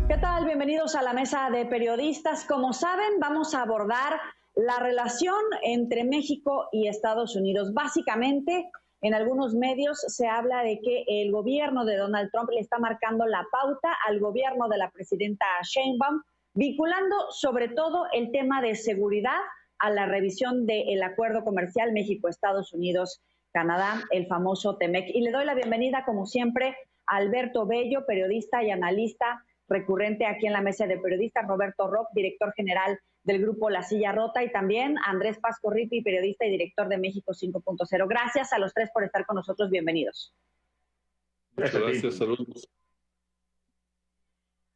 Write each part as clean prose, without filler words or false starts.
¿Qué tal? Bienvenidos a la mesa de periodistas. Como saben, vamos a abordar la relación entre México y Estados Unidos. Básicamente, en algunos medios se habla de que el gobierno de Donald Trump le está marcando la pauta al gobierno de la presidenta Sheinbaum, vinculando sobre todo el tema de seguridad a la revisión del acuerdo comercial México-Estados Unidos-Canadá, el famoso TEMEC. Y le doy la bienvenida, como siempre, a Alberto Bello, periodista y analista recurrente aquí en la mesa de periodistas, Roberto Rock, director general del grupo La Silla Rota, y también Andrés Pascorripi, periodista y director de México 5.0. Gracias a los tres por estar con nosotros. Bienvenidos. Gracias, saludos.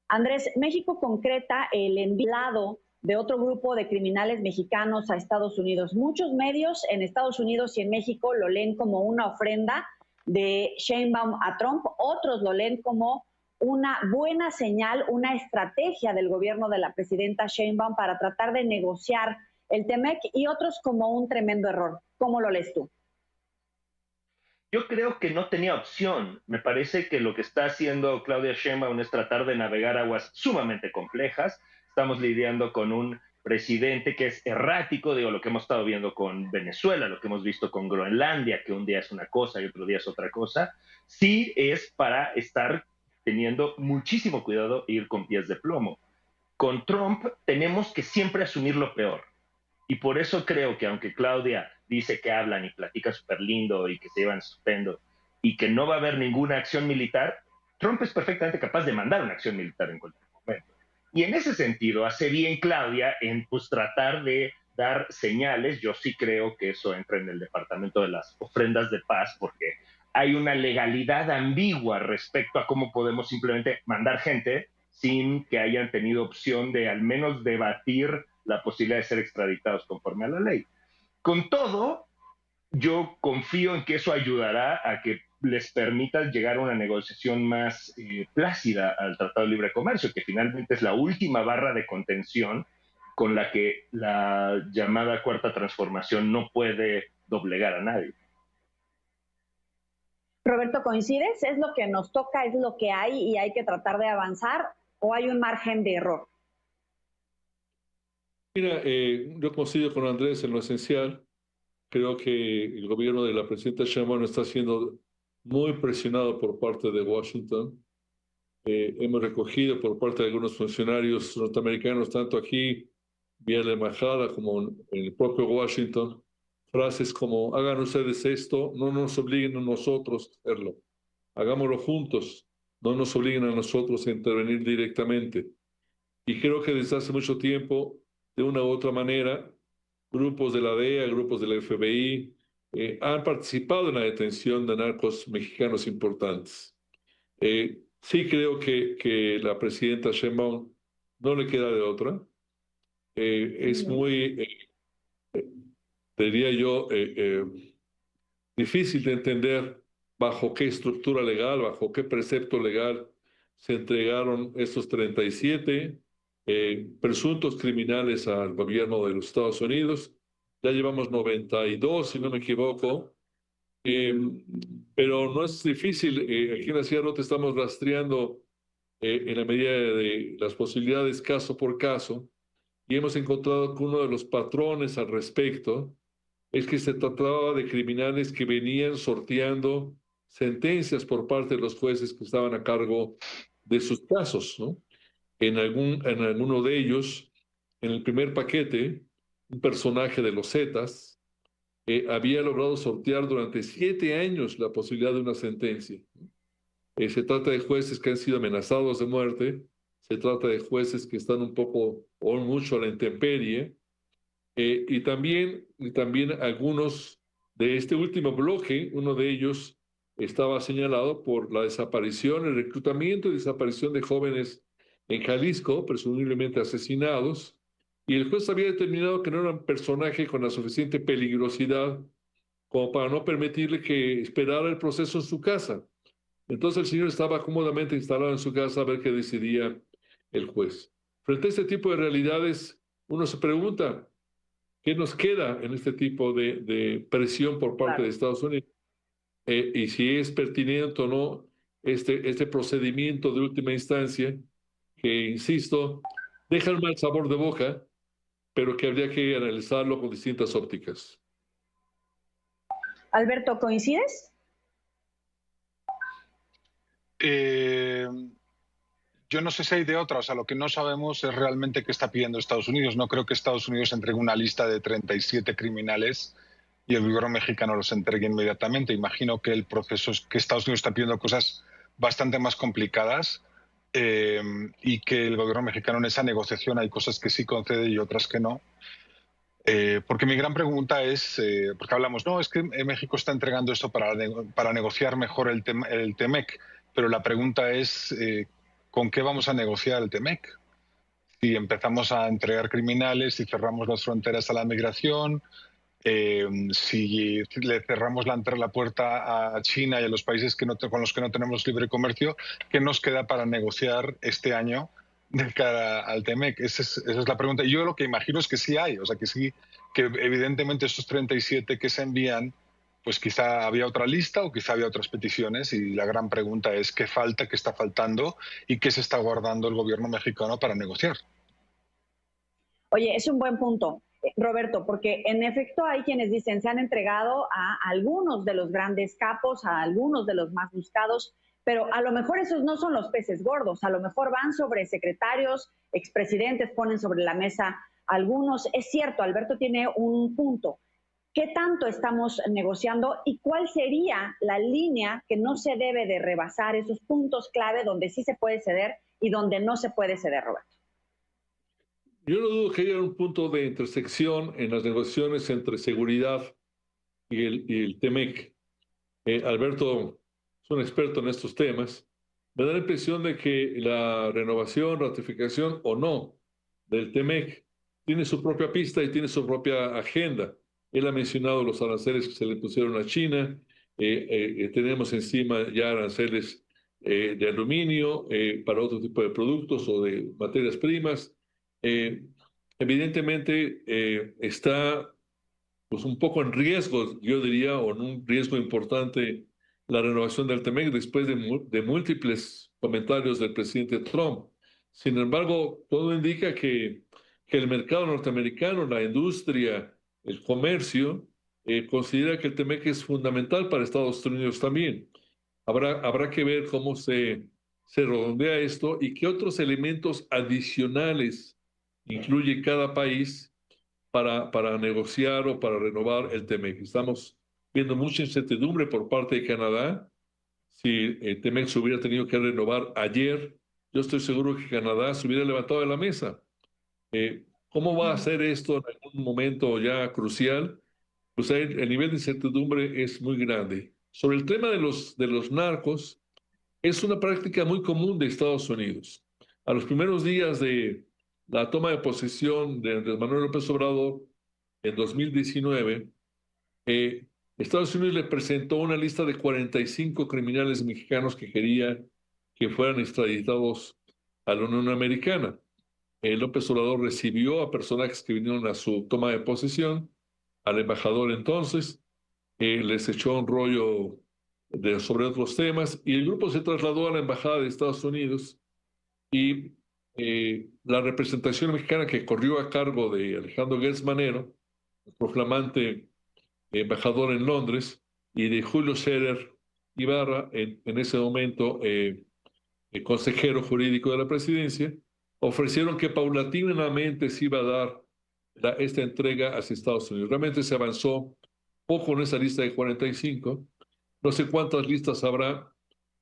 Andrés, México concreta el enviado de otro grupo de criminales mexicanos a Estados Unidos. Muchos medios en Estados Unidos y en México lo leen como una ofrenda de Sheinbaum a Trump, otros lo leen como una buena señal, una estrategia del gobierno de la presidenta Sheinbaum para tratar de negociar el TEMEC, y otros como un tremendo error. ¿Cómo lo lees tú? Yo creo que no tenía opción. Me parece que lo que está haciendo Claudia Sheinbaum es tratar de navegar aguas sumamente complejas. Estamos lidiando con un presidente que es errático, digo, lo que hemos estado viendo con Venezuela, lo que hemos visto con Groenlandia, que un día es una cosa y otro día es otra cosa. Sí es para estar teniendo muchísimo cuidado e ir con pies de plomo. Con Trump tenemos que siempre asumir lo peor. Y por eso creo que aunque Claudia dice que hablan y platica súper lindo y que se llevan estupendo y que no va a haber ninguna acción militar, Trump es perfectamente capaz de mandar una acción militar en cualquier momento. Y en ese sentido hace bien Claudia en pues tratar de dar señales. Yo sí creo que eso entra en el departamento de las ofrendas de paz, porque hay una legalidad ambigua respecto a cómo podemos simplemente mandar gente sin que hayan tenido opción de al menos debatir la posibilidad de ser extraditados conforme a la ley. Con todo, yo confío en que eso ayudará a que les permita llegar a una negociación más plácida al Tratado de Libre Comercio, que finalmente es la última barra de contención con la que la llamada Cuarta Transformación no puede doblegar a nadie. Roberto, ¿coincides? ¿Es lo que nos toca, es lo que hay y hay que tratar de avanzar, o hay un margen de error? Mira, yo coincido con Andrés en lo esencial. Creo que el gobierno de la presidenta Sheinbaum está siendo muy presionado por parte de Washington. Hemos recogido por parte de algunos funcionarios norteamericanos, tanto aquí, vía la embajada, como en el propio Washington, frases como: hagan ustedes esto, no nos obliguen a nosotros a hacerlo, hagámoslo juntos, no nos obliguen a nosotros a intervenir directamente. Y creo que desde hace mucho tiempo, de una u otra manera, grupos de la DEA, grupos del FBI, han participado en la detención de narcos mexicanos importantes. Sí creo que la presidenta Sheinbaum no le queda de otra. Es muy, diría yo, difícil de entender bajo qué estructura legal, bajo qué precepto legal se entregaron estos 37 presuntos criminales al gobierno de los Estados Unidos. Ya llevamos 92, si no me equivoco. Eh, pero no es difícil. Aquí en la Sierra Norte estamos rastreando en la medida de las posibilidades caso por caso, y hemos encontrado que uno de los patrones al respecto es que se trataba de criminales que venían sorteando sentencias por parte de los jueces que estaban a cargo de sus casos, ¿no? En alguno de ellos, en el primer paquete, un personaje de los Zetas había logrado sortear durante 7 años la posibilidad de una sentencia. Se trata de jueces que han sido amenazados de muerte, se trata de jueces que están un poco o mucho a la intemperie, y también algunos de este último bloque. Uno de ellos estaba señalado por la desaparición, el reclutamiento y desaparición de jóvenes en Jalisco, presumiblemente asesinados, y el juez había determinado que no era un personaje con la suficiente peligrosidad como para no permitirle que esperara el proceso en su casa. Entonces el señor estaba cómodamente instalado en su casa a ver qué decidía el juez. Frente a este tipo de realidades, uno se pregunta: ¿qué nos queda en este tipo de presión por parte de Estados Unidos? Y si es pertinente o no este procedimiento de última instancia, que, insisto, deja un mal sabor de boca, pero que habría que analizarlo con distintas ópticas. Alberto, ¿coincides? Yo no sé si hay de otra, o sea, lo que no sabemos es realmente qué está pidiendo Estados Unidos. No creo que Estados Unidos entregue una lista de 37 criminales y el gobierno mexicano los entregue inmediatamente. Imagino que el proceso es que Estados Unidos está pidiendo cosas bastante más complicadas y que el gobierno mexicano en esa negociación hay cosas que sí concede y otras que no. Porque mi gran pregunta es, porque hablamos, no, es que México está entregando esto para negociar mejor el TEMEC, pero la pregunta es, ¿con qué vamos a negociar el TEMEC? Si empezamos a entregar criminales, si cerramos las fronteras a la migración, si le cerramos la puerta a China y a los países con los que no tenemos libre comercio, ¿qué nos queda para negociar este año de cara al TEMEC? Esa es la pregunta. Yo lo que imagino es que sí hay, o sea, que sí, que evidentemente estos 37 que se envían, pues quizá había otra lista o quizá había otras peticiones y la gran pregunta es qué falta, qué está faltando y qué se está guardando el gobierno mexicano para negociar. Oye, es un buen punto, Roberto, porque en efecto hay quienes dicen se han entregado a algunos de los grandes capos, a algunos de los más buscados, pero a lo mejor esos no son los peces gordos, a lo mejor van sobre secretarios, expresidentes, ponen sobre la mesa algunos. Es cierto, Alberto tiene un punto. ¿Qué tanto estamos negociando y cuál sería la línea que no se debe de rebasar, esos puntos clave donde sí se puede ceder y donde no se puede ceder, Roberto? Yo no dudo que haya un punto de intersección en las negociaciones entre seguridad y el TEMEC. Alberto es un experto en estos temas. Me da la impresión de que la renovación, ratificación o no del TEMEC tiene su propia pista y tiene su propia agenda. Él ha mencionado los aranceles que se le pusieron a China. Tenemos encima ya aranceles de aluminio para otro tipo de productos o de materias primas. Evidentemente está pues un poco en riesgo, yo diría, o en un riesgo importante la renovación del TEMEC después de múltiples comentarios del presidente Trump. Sin embargo, todo indica que el mercado norteamericano, la industria, el comercio, considera que el TEMEC es fundamental para Estados Unidos también. Habrá que ver cómo se redondea esto y qué otros elementos adicionales incluye cada país para negociar o para renovar el TEMEC. Estamos viendo mucha incertidumbre por parte de Canadá. Si el TEMEC se hubiera tenido que renovar ayer, yo estoy seguro que Canadá se hubiera levantado de la mesa. ¿Cómo va a hacer esto en algún momento ya crucial? Pues el nivel de incertidumbre es muy grande. Sobre el tema de los narcos, es una práctica muy común de Estados Unidos. A los primeros días de la toma de posesión de Andrés Manuel López Obrador en 2019, Estados Unidos le presentó una lista de 45 criminales mexicanos que quería que fueran extraditados a la Unión Americana. López Obrador recibió a personajes que vinieron a su toma de posesión, al embajador entonces, les echó un rollo sobre otros temas y el grupo se trasladó a la Embajada de Estados Unidos y la representación mexicana que corrió a cargo de Alejandro Gertz Manero, nuestro flamante embajador en Londres, y de Julio Scherer Ibarra, en ese momento el consejero jurídico de la presidencia, ofrecieron que paulatinamente se iba a dar esta entrega hacia Estados Unidos. Realmente se avanzó poco en esa lista de 45. No sé cuántas listas habrá,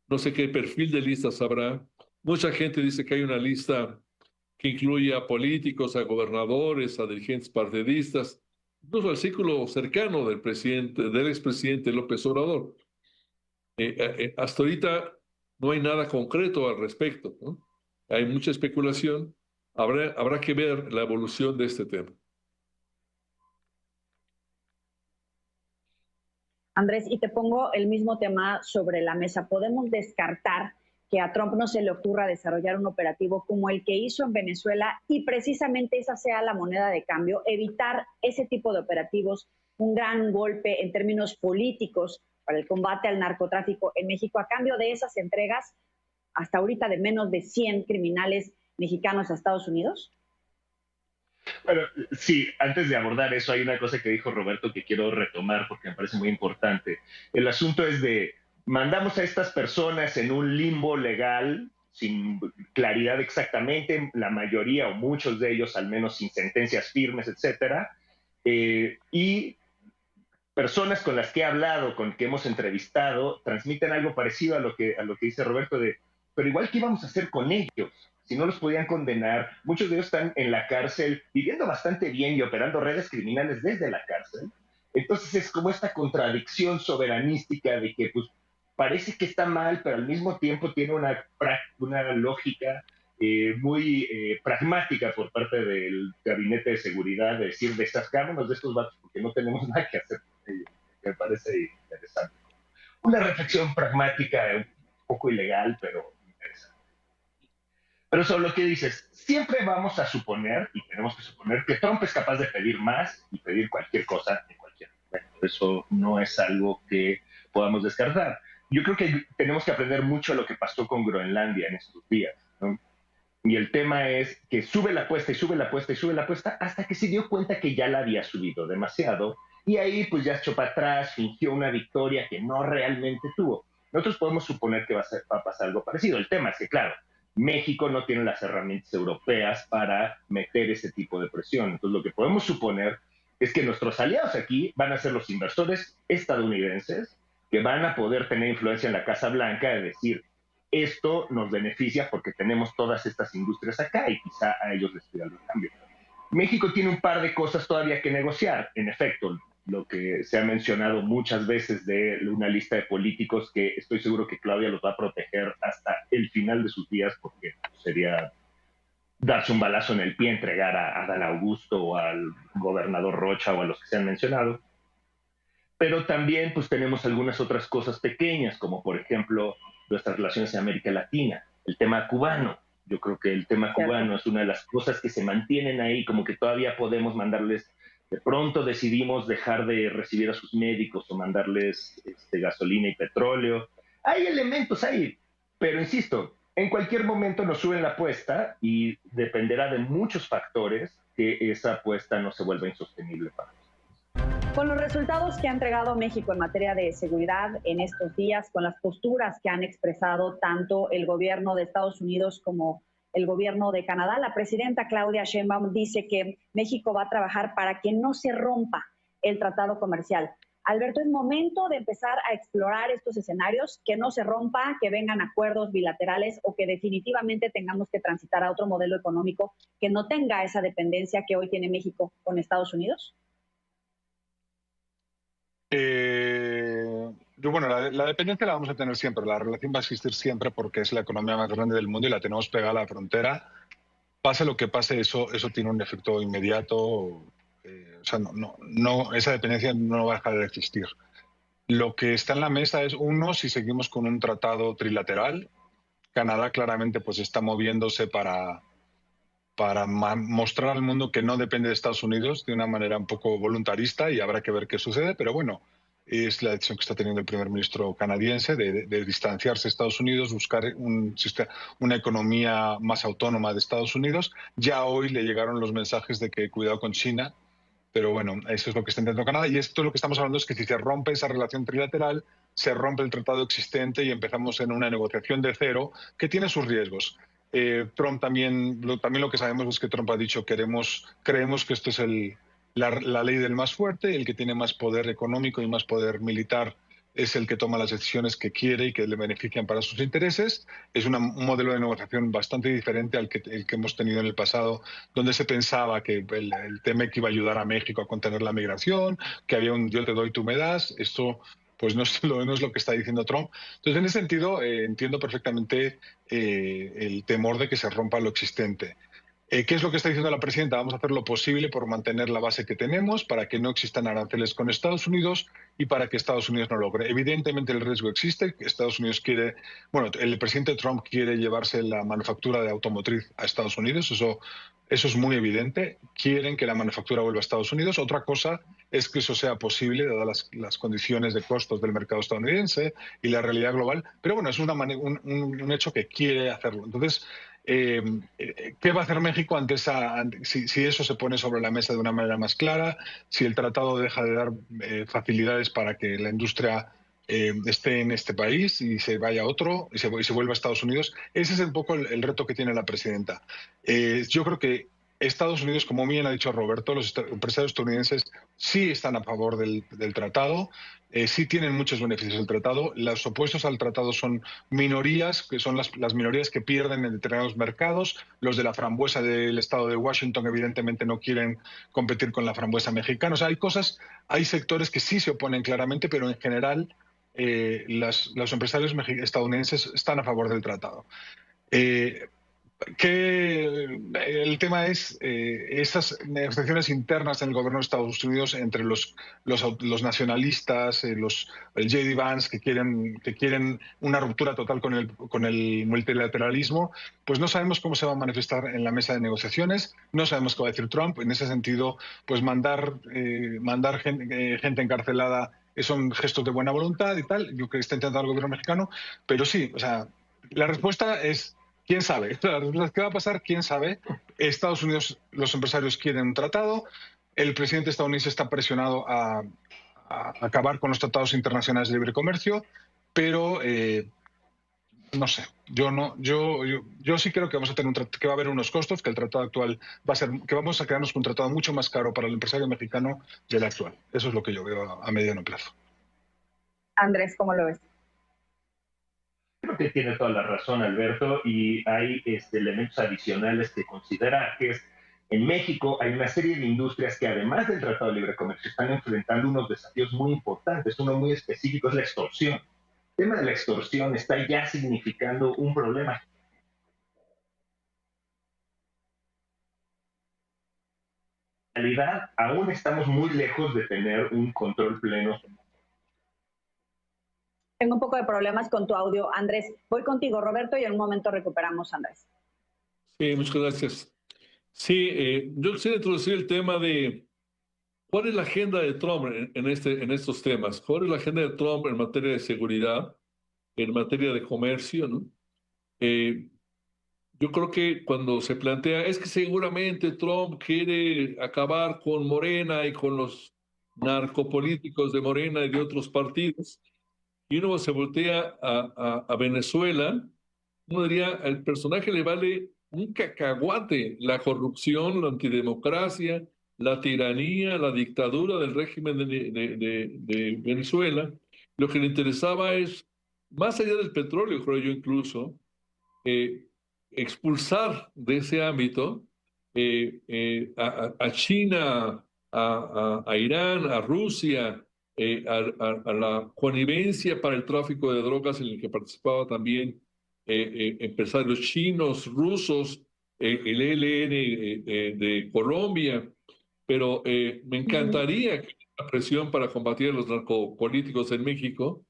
no sé qué perfil de listas habrá. Mucha gente dice que hay una lista que incluye a políticos, a gobernadores, a dirigentes partidistas, incluso al círculo cercano del expresidente López Obrador. Hasta ahorita no hay nada concreto al respecto, ¿no? Hay mucha especulación. Habrá que ver la evolución de este tema. Andrés, y te pongo el mismo tema sobre la mesa. ¿Podemos descartar que a Trump no se le ocurra desarrollar un operativo como el que hizo en Venezuela y precisamente esa sea la moneda de cambio, evitar ese tipo de operativos, un gran golpe en términos políticos para el combate al narcotráfico en México a cambio de esas entregas hasta ahorita de menos de 100 criminales mexicanos a Estados Unidos? Bueno, sí, antes de abordar eso, hay una cosa que dijo Roberto que quiero retomar porque me parece muy importante. El asunto es de, mandamos a estas personas en un limbo legal, sin claridad exactamente, la mayoría o muchos de ellos, al menos sin sentencias firmes, etcétera, y personas con las que he hablado, con que hemos entrevistado, transmiten algo parecido a lo que dice Roberto de, pero igual, ¿qué íbamos a hacer con ellos? Si no los podían condenar, muchos de ellos están en la cárcel, viviendo bastante bien y operando redes criminales desde la cárcel. Entonces es como esta contradicción soberanística de que pues parece que está mal, pero al mismo tiempo tiene una lógica muy pragmática por parte del Gabinete de Seguridad de decir, desascámonos de estos vatos porque no tenemos nada que hacer con ellos. Me parece interesante. Una reflexión pragmática, un poco ilegal, pero interesante. Pero sobre lo que dices, siempre vamos a suponer, y tenemos que suponer, que Trump es capaz de pedir más y pedir cualquier cosa en cualquier momento. Eso no es algo que podamos descartar. Yo creo que tenemos que aprender mucho de lo que pasó con Groenlandia en estos días, ¿no? Y el tema es que sube la apuesta y sube la apuesta y sube la apuesta hasta que se dio cuenta que ya la había subido demasiado. Y ahí pues ya echó para atrás, fingió una victoria que no realmente tuvo. Nosotros podemos suponer que va a pasar algo parecido. El tema es que, claro, México no tiene las herramientas europeas para meter ese tipo de presión. Entonces, lo que podemos suponer es que nuestros aliados aquí van a ser los inversores estadounidenses que van a poder tener influencia en la Casa Blanca de decir, esto nos beneficia porque tenemos todas estas industrias acá y quizá a ellos les pida algún cambio. México tiene un par de cosas todavía que negociar. En efecto, lo que se ha mencionado muchas veces de una lista de políticos que estoy seguro que Claudia los va a proteger hasta el final de sus días porque sería darse un balazo en el pie, entregar a Adán Augusto o al gobernador Rocha o a los que se han mencionado. Pero también pues tenemos algunas otras cosas pequeñas, como por ejemplo nuestras relaciones en América Latina, el tema cubano. Yo creo que el tema cubano es una de las cosas que se mantienen ahí, como que todavía podemos mandarles, de pronto decidimos dejar de recibir a sus médicos o mandarles gasolina y petróleo. Hay elementos ahí, pero insisto, en cualquier momento nos suben la apuesta y dependerá de muchos factores que esa apuesta no se vuelva insostenible para nosotros. Con los resultados que ha entregado México en materia de seguridad en estos días, con las posturas que han expresado tanto el gobierno de Estados Unidos como el gobierno de Canadá, la presidenta Claudia Sheinbaum dice que México va a trabajar para que no se rompa el tratado comercial. Alberto, es momento de empezar a explorar estos escenarios, que no se rompa, que vengan acuerdos bilaterales o que definitivamente tengamos que transitar a otro modelo económico que no tenga esa dependencia que hoy tiene México con Estados Unidos. Bueno, la dependencia la vamos a tener siempre, la relación va a existir siempre porque es la economía más grande del mundo y la tenemos pegada a la frontera. Pase lo que pase, eso tiene un efecto inmediato. O sea, esa dependencia no va a dejar de existir. Lo que está en la mesa es, uno, si seguimos con un tratado trilateral. Canadá claramente pues está moviéndose para mostrar al mundo que no depende de Estados Unidos de una manera un poco voluntarista y habrá que ver qué sucede, pero bueno, es la decisión que está teniendo el primer ministro canadiense de distanciarse de Estados Unidos, buscar una economía más autónoma de Estados Unidos. Ya hoy le llegaron los mensajes de que cuidado con China, pero bueno, eso es lo que está intentando Canadá y esto lo que estamos hablando es que si se rompe esa relación trilateral, se rompe el tratado existente y empezamos en una negociación de cero que tiene sus riesgos. Trump también lo que sabemos es que Trump ha dicho creemos que esto es la ley del más fuerte, el que tiene más poder económico y más poder militar es el que toma las decisiones que quiere y que le benefician para sus intereses. Es un modelo de negociación bastante diferente al que hemos tenido en el pasado, donde se pensaba que el TEMEC iba a ayudar a México a contener la migración, que había un yo te doy, tú me das. Esto pues no es lo que está diciendo Trump. Entonces, en ese sentido, entiendo perfectamente el temor de que se rompa lo existente. ¿Qué es lo que está diciendo la presidenta? Vamos a hacer lo posible por mantener la base que tenemos, para que no existan aranceles con Estados Unidos y para que Estados Unidos no logre. Evidentemente el riesgo existe. Estados Unidos el presidente Trump quiere llevarse la manufactura de automotriz a Estados Unidos. Eso es muy evidente. Quieren que la manufactura vuelva a Estados Unidos. Otra cosa es que eso sea posible, dadas las condiciones de costos del mercado estadounidense y la realidad global. Pero bueno, es un hecho que quiere hacerlo. Entonces, ¿Qué va a hacer México ante si eso se pone sobre la mesa de una manera más clara, si el tratado deja de dar facilidades para que la industria esté en este país y se vaya a otro y se vuelva a Estados Unidos? Ese es un poco el reto que tiene la presidenta. Yo creo que Estados Unidos, como bien ha dicho Roberto, los empresarios estadounidenses sí están a favor del tratado, sí tienen muchos beneficios del tratado. Los opuestos al tratado son minorías, que son las minorías que pierden en determinados mercados. Los de la frambuesa del estado de Washington evidentemente no quieren competir con la frambuesa mexicana. O sea, hay sectores que sí se oponen claramente, pero en general los empresarios estadounidenses están a favor del tratado. El tema es esas negociaciones internas en el gobierno de Estados Unidos entre los nacionalistas, el J.D. Vance, que quieren una ruptura total con el multilateralismo. Pues no sabemos cómo se va a manifestar en la mesa de negociaciones, no sabemos qué va a decir Trump. En ese sentido, pues mandar gente encarcelada son gestos de buena voluntad y tal, yo creo que está intentando el gobierno mexicano, pero sí, o sea, la respuesta es ¿quién sabe? ¿Qué va a pasar? ¿Quién sabe? Estados Unidos, los empresarios quieren un tratado. El presidente estadounidense está presionado a acabar con los tratados internacionales de libre comercio, pero no sé. Yo sí creo que vamos a tener que va a haber unos costos, que el tratado actual que vamos a quedarnos con un tratado mucho más caro para el empresario mexicano del actual. Eso es lo que yo veo a mediano plazo. Andrés, ¿cómo lo ves? Creo que tiene toda la razón, Alberto, y hay elementos adicionales que considerar, que es, en México hay una serie de industrias que además del Tratado de Libre Comercio están enfrentando unos desafíos muy importantes. Uno muy específico es la extorsión. El tema de la extorsión está ya significando un problema. En realidad, aún estamos muy lejos de tener un control pleno. Tengo un poco de problemas con tu audio, Andrés. Voy contigo, Roberto, y en un momento recuperamos a Andrés. Sí, muchas gracias. Sí, yo quisiera introducir el tema de cuál es la agenda de Trump en estos temas. ¿Cuál es la agenda de Trump en materia de seguridad, en materia de comercio, ¿no? Yo creo que cuando se plantea, es que seguramente Trump quiere acabar con Morena y con los narcopolíticos de Morena y de otros partidos, y uno se voltea a Venezuela, uno diría, al personaje le vale un cacahuate la corrupción, la antidemocracia, la tiranía, la dictadura del régimen de Venezuela. Lo que le interesaba es, más allá del petróleo, creo yo incluso, expulsar de ese ámbito a China, a Irán, a Rusia, a la connivencia para el tráfico de drogas en el que participaba también empresarios chinos, rusos, el ELN de Colombia, pero me encantaría que la presión para combatir a los narcopolíticos en México,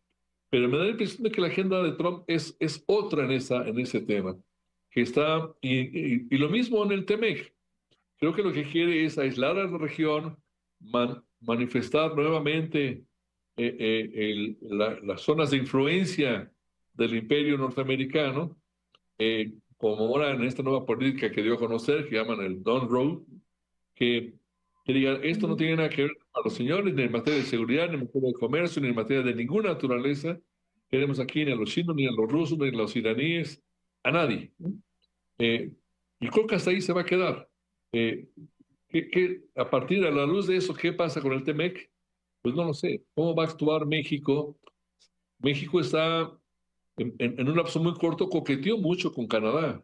pero me da la impresión de que la agenda de Trump es otra en ese tema, que está, y lo mismo en el TEMEC. Creo que lo que quiere es aislar a la región, manifestar nuevamente las zonas de influencia del imperio norteamericano, como ahora en esta nueva política que dio a conocer, que llaman el Don't Road, que diga, esto no tiene nada que ver a los señores, ni en materia de seguridad, ni en materia de comercio, ni en materia de ninguna naturaleza. Queremos aquí ni a los chinos, ni a los rusos, ni a los iraníes, a nadie. Y creo que hasta ahí se va a quedar. A partir de la luz de eso, ¿qué pasa con el TEMEC? Pues no lo sé. ¿Cómo va a actuar México? México está en un lapso muy corto, coqueteó mucho con Canadá.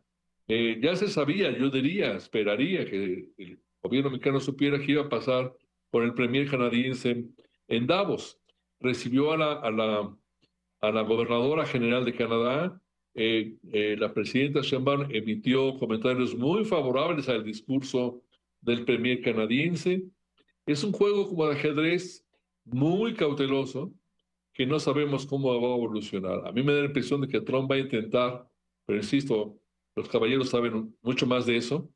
Ya se sabía, yo diría, esperaría que el gobierno mexicano supiera que iba a pasar por el premier canadiense en Davos. Recibió a la gobernadora general de Canadá. La presidenta Sheinbaum emitió comentarios muy favorables al discurso del premier canadiense. Es un juego como de ajedrez muy cauteloso, que no sabemos cómo va a evolucionar. A mí me da la impresión de que Trump va a intentar, pero insisto, los caballeros saben mucho más de eso,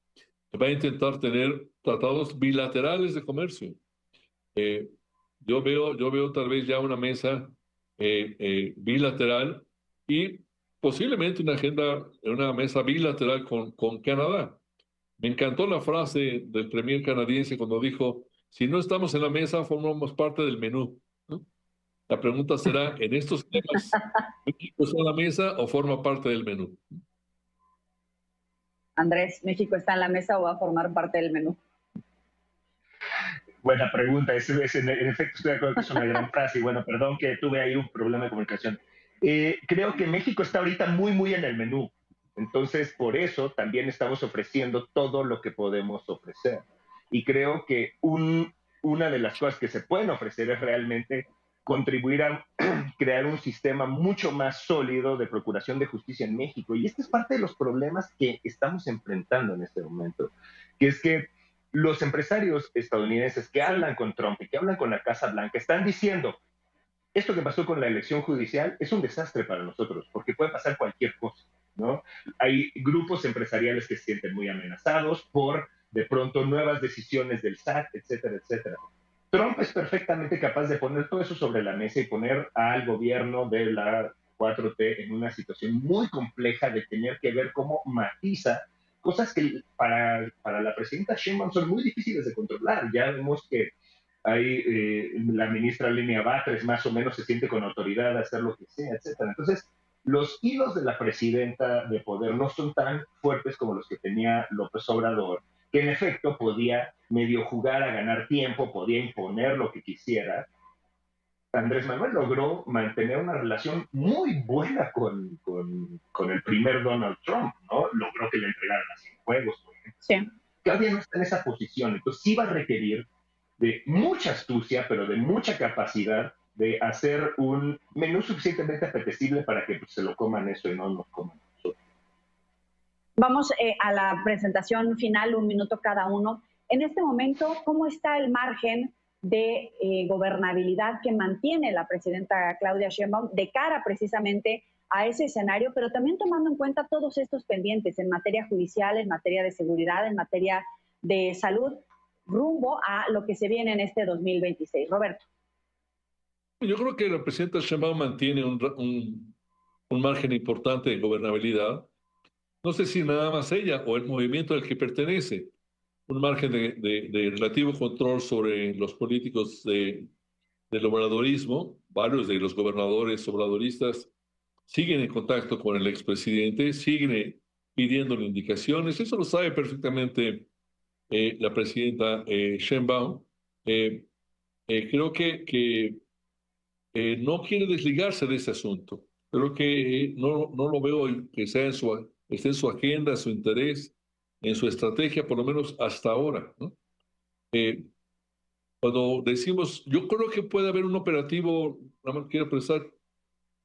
va a intentar tener tratados bilaterales de comercio. Yo veo tal vez ya una mesa bilateral, y posiblemente una mesa bilateral con Canadá. Me encantó la frase del premier canadiense cuando dijo, si no estamos en la mesa, formamos parte del menú, ¿no? La pregunta será, ¿en estos temas, México está en la mesa o forma parte del menú? Andrés, ¿México está en la mesa o va a formar parte del menú? Buena pregunta. En efecto, estoy de acuerdo que es una gran frase. Y bueno, perdón que tuve ahí un problema de comunicación. Creo que México está ahorita muy, muy en el menú. Entonces, por eso también estamos ofreciendo todo lo que podemos ofrecer. Y creo que una de las cosas que se pueden ofrecer es realmente contribuir a crear un sistema mucho más sólido de procuración de justicia en México. Y este es parte de los problemas que estamos enfrentando en este momento, que es que los empresarios estadounidenses que hablan con Trump y que hablan con la Casa Blanca están diciendo, esto que pasó con la elección judicial es un desastre para nosotros, porque puede pasar cualquier cosa, ¿no? Hay grupos empresariales que se sienten muy amenazados por, de pronto, nuevas decisiones del SAT, etcétera, etcétera. Trump es perfectamente capaz de poner todo eso sobre la mesa y poner al gobierno de la 4T en una situación muy compleja de tener que ver cómo matiza cosas que para la presidenta Sheinbaum son muy difíciles de controlar. Ya vemos que hay la ministra Lenia Batres más o menos se siente con autoridad a hacer lo que sea, etcétera. Entonces, los hilos de la presidenta de poder no son tan fuertes como los que tenía López Obrador, que en efecto podía medio jugar a ganar tiempo, podía imponer lo que quisiera. Andrés Manuel logró mantener una relación muy buena con el primer Donald Trump, ¿no? Logró que le entregaran a Cienfuegos, por ejemplo. Sí. Claudia no está en esa posición, entonces sí va a requerir de mucha astucia, pero de mucha capacidad de hacer un menú suficientemente apetecible para que pues, se lo coman eso y no nos coman nosotros. Vamos a la presentación final, 1 minuto cada uno. En este momento, ¿cómo está el margen de gobernabilidad que mantiene la presidenta Claudia Sheinbaum de cara precisamente a ese escenario, pero también tomando en cuenta todos estos pendientes en materia judicial, en materia de seguridad, en materia de salud, rumbo a lo que se viene en este 2026? Roberto. Yo creo que la presidenta Sheinbaum mantiene un margen importante de gobernabilidad. No sé si nada más ella o el movimiento al que pertenece, un margen de relativo control sobre los políticos del obradorismo. Varios de los gobernadores obradoristas siguen en contacto con el expresidente, siguen pidiéndole indicaciones. Eso lo sabe perfectamente la presidenta Sheinbaum. Creo que no quiere desligarse de ese asunto. Creo que no lo veo que esté en su agenda, en su interés, en su estrategia, por lo menos hasta ahora, ¿no? Cuando decimos, yo creo que puede haber un operativo, nada más quiero pensar,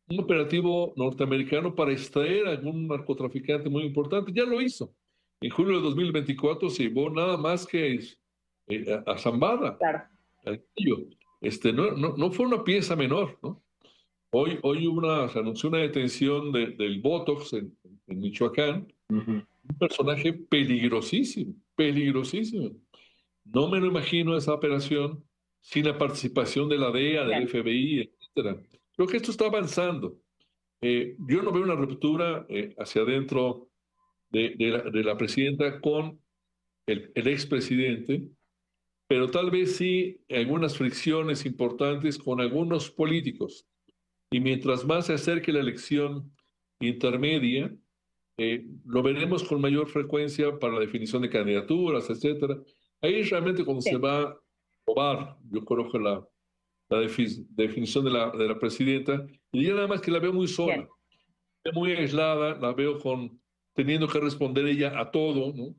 un operativo norteamericano para extraer a algún narcotraficante muy importante, ya lo hizo. En julio de 2024 se llevó nada más que a Zambada. Claro. No fue una pieza menor, ¿no? Hoy se anunció una detención del Botox en Michoacán, un personaje peligrosísimo, peligrosísimo. No me lo imagino esa operación sin la participación de la DEA, del FBI, etcétera. Creo que esto está avanzando. Yo no veo una ruptura hacia adentro de la presidenta con el expresidente, pero tal vez sí algunas fricciones importantes con algunos políticos. Y mientras más se acerque la elección intermedia, lo veremos con mayor frecuencia para la definición de candidaturas, etcétera. Ahí es realmente cuando se va a probar, yo creo que la definición de la presidenta, y ya nada más que la veo muy sola, muy aislada, la veo teniendo que responder ella a todo, ¿no?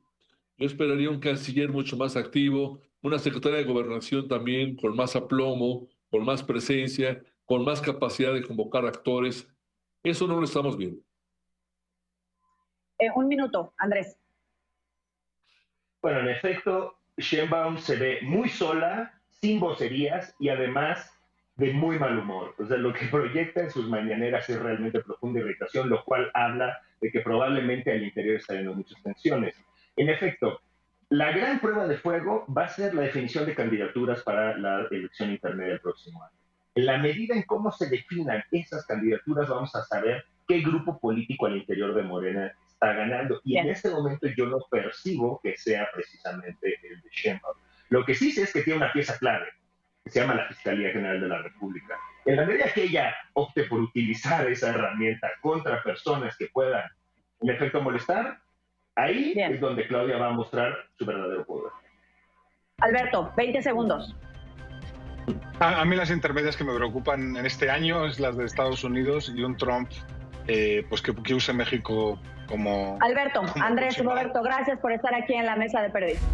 Yo esperaría un canciller mucho más activo, una secretaria de gobernación también con más aplomo, con más presencia, con más capacidad de convocar actores. Eso no lo estamos viendo. 1 minuto, Andrés. Bueno, en efecto, Sheinbaum se ve muy sola, sin vocerías y además de muy mal humor. O sea, lo que proyecta en sus mañaneras es realmente profunda irritación, lo cual habla de que probablemente al interior está habiendo muchas tensiones. En efecto, la gran prueba de fuego va a ser la definición de candidaturas para la elección intermedia del próximo año. En la medida en cómo se definan esas candidaturas, vamos a saber qué grupo político al interior de Morena está ganando. Y en este momento yo no percibo que sea precisamente el de Sheinbaum. Lo que sí sé es que tiene una pieza clave, que se llama la Fiscalía General de la República. En la medida que ella opte por utilizar esa herramienta contra personas que puedan, en efecto, molestar, ahí es donde Claudia va a mostrar su verdadero poder. Alberto, 20 segundos. A mí las intermedias que me preocupan en este año es las de Estados Unidos y un Trump pues que use México como... Alberto, Andrés, Roberto, gracias por estar aquí en la mesa de periodistas.